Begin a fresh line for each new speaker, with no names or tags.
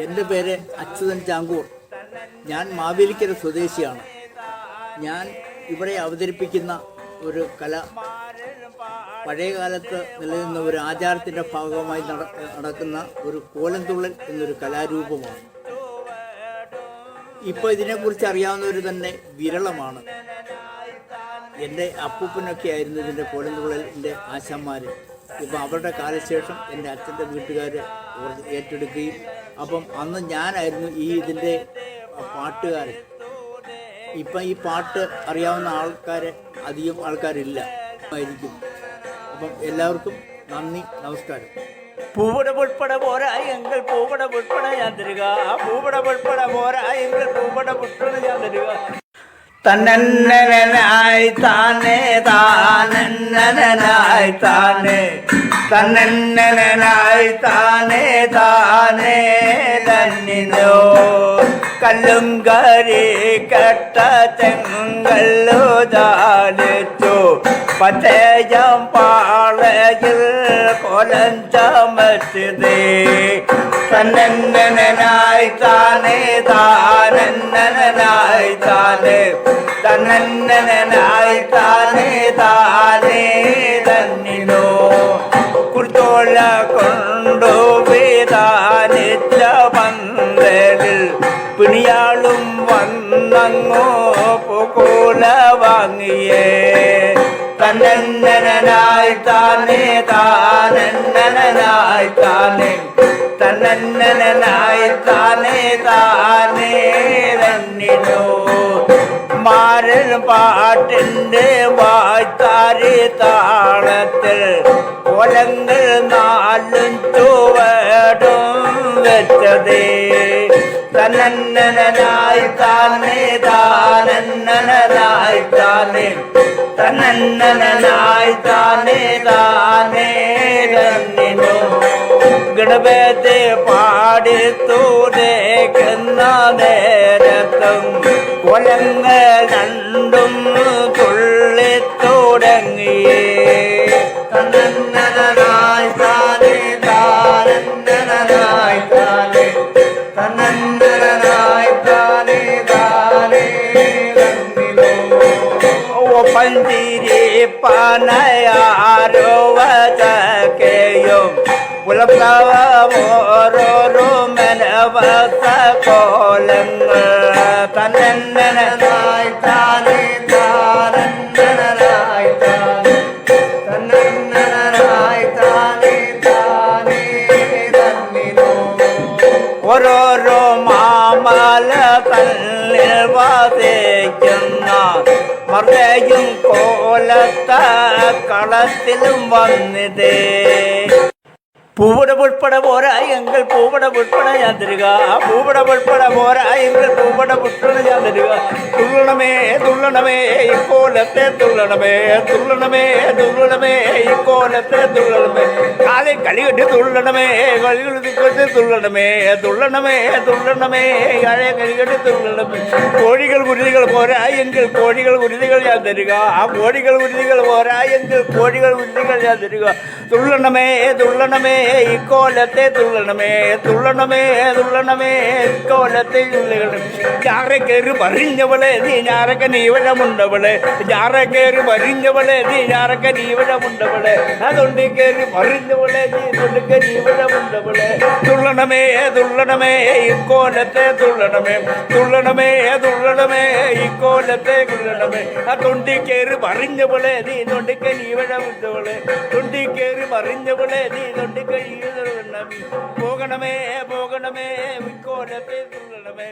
എൻ്റെ പേര് അച്യുതൻ ചാങ്കൂർ. ഞാൻ മാവേലിക്കര സ്വദേശിയാണ്. ഞാൻ ഇവിടെ അവതരിപ്പിക്കുന്ന ഒരു കല പഴയകാലത്ത് നിലനിന്ന ഒരു ആചാരത്തിൻ്റെ ഭാഗമായി നടക്കുന്ന ഒരു കോലംതുള്ളൽ എന്നൊരു കലാരൂപമാണ്. ഇപ്പോൾ ഇതിനെക്കുറിച്ച് അറിയാവുന്നവർ തന്നെ വിരളമാണ്. എൻ്റെ അപ്പൂപ്പനൊക്കെ ആയിരുന്നു ഇതിൻ്റെ കോലംതുള്ളലിൻ്റെ ആശാന്മാർ. ഇപ്പം അവരുടെ കാലശേഷം എൻ്റെ അച്ഛൻ്റെ വീട്ടുകാർ ഏറ്റെടുക്കുകയും അപ്പം അന്ന് ഞാനായിരുന്നു ഇതിൻ്റെ പാട്ടുകാരൻ. ഇപ്പം ഈ പാട്ട് അറിയാവുന്ന അധികം ആൾക്കാരില്ല ആയിരിക്കും. അപ്പം എല്ലാവർക്കും നന്ദി, നമസ്കാരം.
பூவட புட்பட போராய் எங்கள் பூவட புட்பட யாந்திருகா பூவட புட்பட போராய் எங்கள் பூவட புட்பட யாந்திருகா தன்னன்னாய் தானே தானன்னாய் தானே தன்னன்னாய் தானே தானே தன்னினோ കല്ലുംകരി കെട്ട തെങ്ങല്ലോ ജാലിച്ചു പച്ചയം പാളയിൽ കോലം ചമച്ചതേ തന്നന്നായി താനേ താനന്നായി താനേ തന്നന്നായി താനേ താനേ തന്നിനോ കുർത്തോള കൊണ്ടു വേദാനിച്ച പന്തലിൽ പിണിയാളും വന്നങ്ങോ പൂക്കോല വാങ്ങിയേ തന്നന്നായി താനേ താനന്നായി താനേ തന്നന്നായി താനേ താനേ തന്നിനോ മാരൻ പാട്ടിൻ്റെ വായ്ത്താരി താളത്തിൽ കോലങ്ങൾ നാലും ചുവടും വെച്ചതേ തന്നന്നായി താനേ താനന്നായി താനേ തന്നന്നായി താനേ താനേ തന്നിനോ ഗണപതി പാടിത്തൂരേക്കുന്ന നേരത്തും കോലങ്ങൾ രണ്ടും തുള്ളിത്തുടങ്ങിയേ തന്നന്നായി താനേ താനന്നായി താനേ തന്നന്നായി താനേ താനേ പന്തിരി പനയാരോ വചകയും പുലപ്ലവമോരോരോ മനവസ കോലങ്ങൾ തന്നന്നായി താനേ താനന്നായി താനേ തന്നന്നായി താനേ താനേ തന്നിനോ ഓരോരോ മാമല തന്നിൽ വസിക്കുന്ന മർദ്ദയും കോലത്ത കളത്തിലും വന്നിതേ பூவட புட்பட போராய் எங்கள் பூவட புட்பட யாந்திருகா பூவட புட்பட போராய் எங்கள் பூவட புட்பட யாந்திருகா துள்ளனமே துள்ளனமே இக்கோலத்தை துள்ளனமே துள்ளனமே துள்ளனமே இக்கோலத்தை துள்ளனமே காலை கழிகட்டு துள்ளனமே கழிகட்டு கொண்டு துள்ளனமே துள்ளனமே துள்ளனமே காலை கழிகட்டு துள்ளனமே கோழிகள் குருதிகள் போராய் எங்கள் கோழிகள் குருதிகள் யாந்திருகா கோழிகள் குருதிகள் போராய் எங்கள் கோழிகள் குருதிகள் யாந்திருகா துள்ளனமே துள்ளனமே ഇക്കോലത്തെ തുള്ളണമേ തുള്ളണമേ തുള്ളണമേ ഇക്കോലത്തെ തുള്ളണം ഞാറെ കയറി വരിഞ്ഞവളെ നീ ഞാറൊക്കെ നീവഴമുണ്ടവളെ ഞാറെ കയറി വരിഞ്ഞവളെ നീ ഞാറൊക്കെ നീവഴമുണ്ടവളെ അതുകൊണ്ട് കയറി വരിഞ്ഞവളെ നീ തൊണ്ടൊക്കെ നീവഴമുണ്ടവളെ തുള്ളണമേ തുള്ളണമേ ഇക്കോലത്തെ തുള്ളണമേ തുള്ളണമേ തുള്ളണമേ ഇക്കോലത്തെ തുള്ളണമേ ആ തൊണ്ടി കയറി വരിഞ്ഞവളെ നീ തൊണ്ടൊക്കെ നീവഴമുണ്ടവളെ തൊണ്ടി കയറി വരിഞ്ഞവളെ നീ തൊണ്ടൊക്കെ പോകണമേ പോകണമേ വിക്കോലത്തെ തുള്ളണമേ.